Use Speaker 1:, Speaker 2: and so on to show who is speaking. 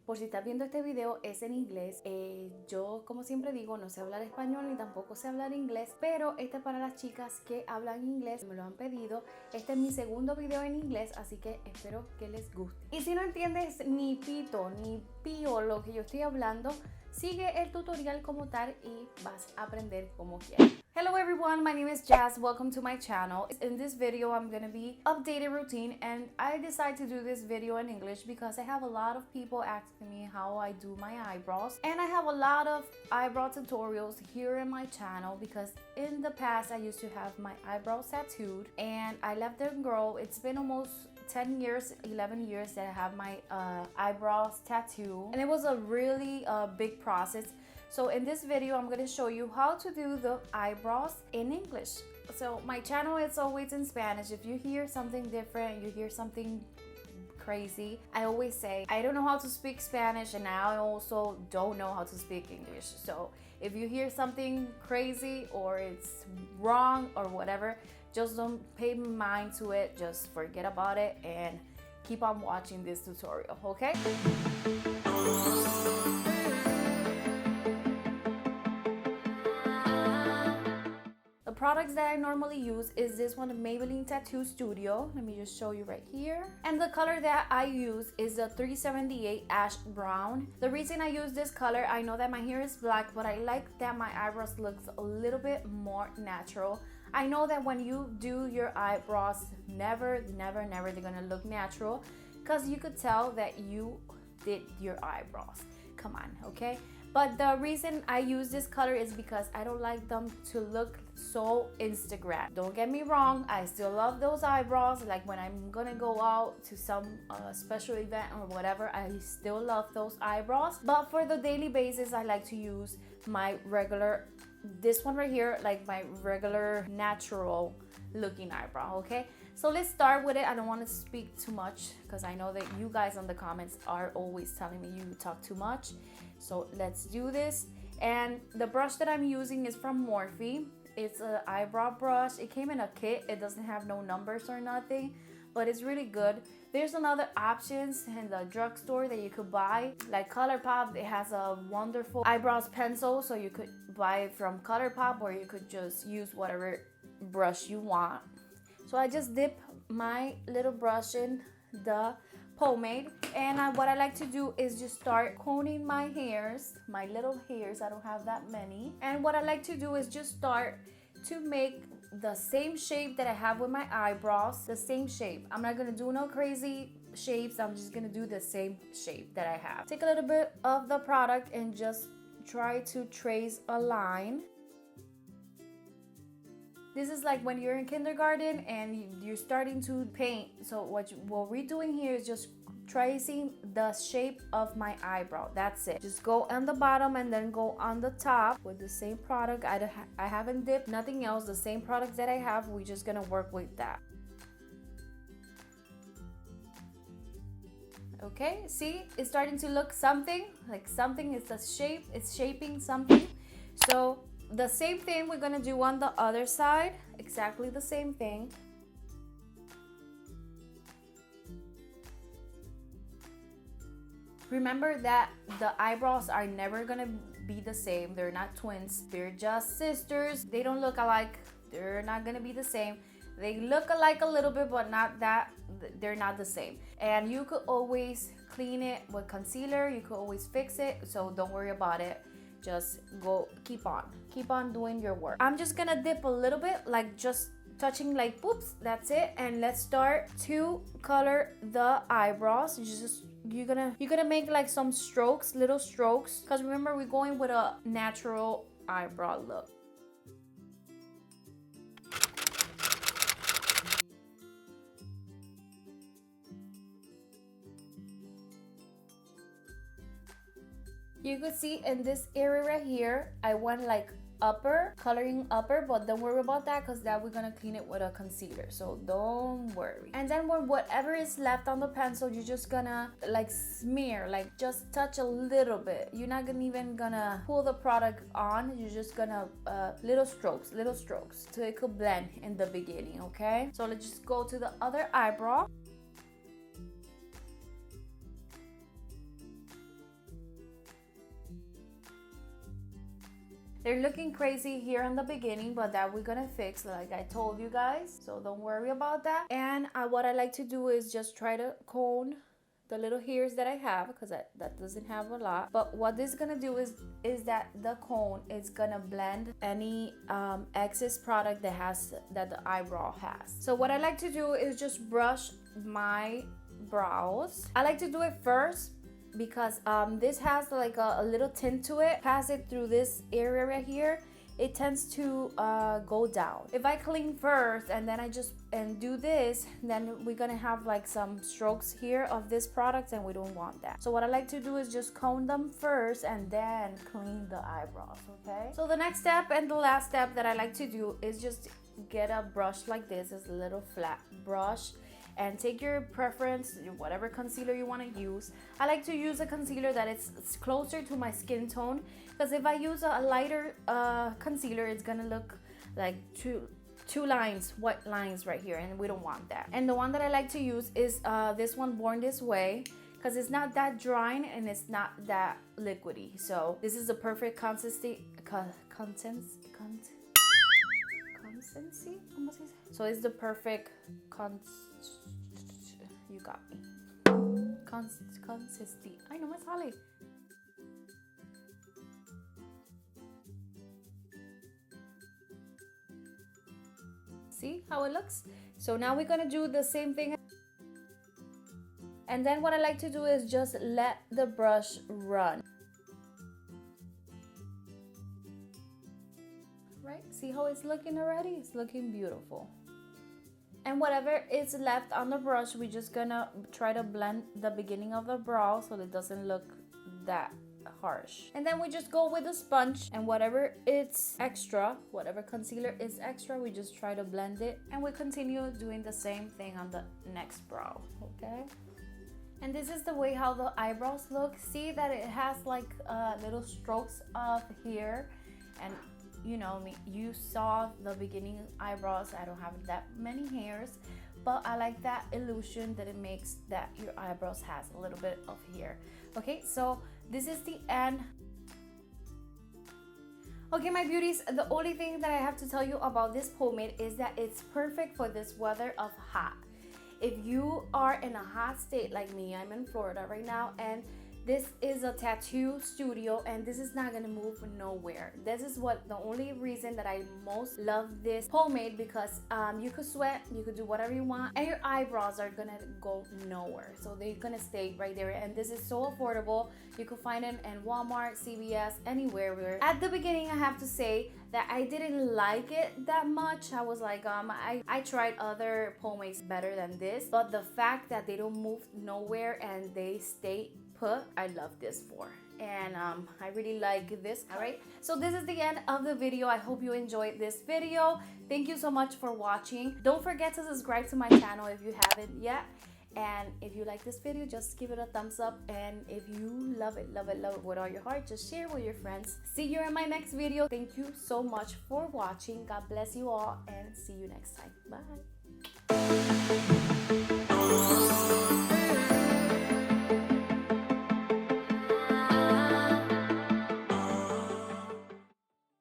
Speaker 1: Por si estás viendo este video es en inglés. Yo, como siempre digo, no sé hablar español ni tampoco sé hablar inglés, pero este es para las chicas que hablan inglés, me lo han pedido. Este es mi segundo video en inglés, así que espero que les guste. Y si no entiendes ni pito ni pío lo que yo estoy hablando, sigue el tutorial como tal y vas a aprender como quieras. Hello everyone, my name is Jazz. Welcome to my channel. In this video, I'm gonna be updated routine, and I decided to do this video in English because I have a lot of people asking me how I do my eyebrows, and I have a lot of eyebrow tutorials here in my channel because in the past I used to have my eyebrows tattooed and I let them grow. It's been almost 10 years, 11 years that I have my eyebrows tattooed, and it was a really big process. So in this video, I'm going to show you how to do the eyebrows in English. So my channel is always in Spanish. If you hear something different, you hear something crazy, I always say I don't know how to speak Spanish, and I also don't know how to speak English. So if you hear something crazy or it's wrong or whatever, just don't pay mind to it. Just forget about it and keep on watching this tutorial, okay? The products that I normally use is this one, the Maybelline Tattoo Studio. Let me just show you right here. And the color that I use is the 378 Ash Brown. The reason I use this color, I know that my hair is black, but I like that my eyebrows looks a little bit more natural. I know that when you do your eyebrows, never they're gonna look natural, because you could tell that you did your eyebrows. Come on, okay? But the reason I use this color is because I don't like them to look so Instagram. Don't get me wrong, I still love those eyebrows. Like when I'm gonna go out to some special event or whatever, I still love those eyebrows. But for the daily basis, I like to use my regular, this one right here, like my regular natural looking eyebrow, okay? So let's start with it. I don't want to speak too much because I know that you guys on the comments are always telling me you talk too much. So let's do this. And the brush that I'm using is from Morphe. It's an eyebrow brush. It came in a kit. It doesn't have no numbers or nothing, but it's really good. There's another options in the drugstore that you could buy, like ColourPop. It has a wonderful eyebrows pencil, so you could buy it from ColourPop, or you could just use whatever brush you want. So I just dip my little brush in the pomade, and what I like to do is just start combing my hairs, my little hairs. I don't have that many. And what I like to do is just start to make the same shape that I have with my eyebrows, the same shape. I'm not gonna do no crazy shapes. I'm just gonna do the same shape that I have. Take a little bit of the product and just try to trace a line. This is like when you're in kindergarten and you're starting to paint. So what we're doing here is just tracing the shape of my eyebrow. That's it. Just go on the bottom and then go on the top with the same product. I haven't dipped nothing else. The same products that I have, we're just gonna work with that. Okay, see, it's starting to look something like something. It's a shape. It's shaping something. So the same thing we're gonna do on the other side, exactly the same thing. Remember that the eyebrows are never gonna be the same. They're not twins, they're just sisters. They don't look alike, they're not gonna be the same. They look alike a little bit, but not that, they're not the same. And you could always clean it with concealer, you could always fix it, so don't worry about it. Just go, keep on doing your work. I'm just gonna dip a little bit, like just touching, like whoops, that's it. And let's start to color the eyebrows. You're gonna make like some strokes, little strokes, because remember we're going with a natural eyebrow look. You could see in this area right here, I went like upper, coloring upper, but don't worry about that because that we're gonna clean it with a concealer, so don't worry. And then whatever is left on the pencil, you're just gonna like smear, like just touch a little bit. You're not even gonna pull the product on, you're just gonna little strokes so it could blend in the beginning. Okay, so let's just go to the other eyebrow. They're looking crazy here in the beginning, but that we're gonna fix like I told you guys, so don't worry about that. And what I like to do is just try to comb the little hairs that I have, because that doesn't have a lot. But what this is gonna do is that the comb is gonna blend any excess product that the eyebrow has. So what I like to do is just brush my brows. I like to do it first because this has like a little tint to it. Pass it through this area right here, it tends to go down. If I clean first and then I just do this, then we're gonna have like some strokes here of this product, and we don't want that. So what I like to do is just comb them first and then clean the eyebrows, okay? So the next step and the last step that I like to do is just get a brush like this. It's a little flat brush, and take your preference, whatever concealer you want to use. I like to use a concealer that is closer to my skin tone, because if I use a lighter concealer, it's gonna look like two lines, white lines right here, and we don't want that. And the one that I like to use is this one, Born This Way, because it's not that drying and it's not that liquidy. So this is the perfect consistency. So it's the perfect you got me. Consistency. Ay, no me sale. See how it looks? So now we're gonna do the same thing. And then what I like to do is just let the brush run. Right? See how it's looking already? It's looking beautiful. And whatever is left on the brush, we're just gonna try to blend the beginning of the brow so it doesn't look that harsh. And then we just go with the sponge, and whatever it's extra, whatever concealer is extra, we just try to blend it, and we continue doing the same thing on the next brow, okay? And this is the way how the eyebrows look. See that it has like little strokes of hair, and you know me, you saw the beginning eyebrows. I don't have that many hairs, but I like that illusion that it makes that your eyebrows has a little bit of hair. Okay, so this is the end. Okay, my beauties, the only thing that I have to tell you about this pomade is that it's perfect for this weather of hot. If you are in a hot state like me, I'm in Florida right now, and this is a tattoo studio, and this is not gonna move nowhere. This is the only reason that I most love this pomade, because you could sweat, you could do whatever you want, and your eyebrows are gonna go nowhere. So they're gonna stay right there, and this is so affordable. You could find it in Walmart, CVS, anywhere. At the beginning, I have to say that I didn't like it that much. I was like, I tried other pomades better than this, but the fact that they don't move nowhere and they stay put, I love this for. And I really like this. All right, so this is the end of the video. I hope you enjoyed this video. Thank you so much for watching. Don't forget to subscribe to my channel if you haven't yet. And if you like this video, just give it a thumbs up. And if you love it with all your heart, just share with your friends. See you in my next video. Thank you so much for watching. God bless you all, and see you next time. Bye.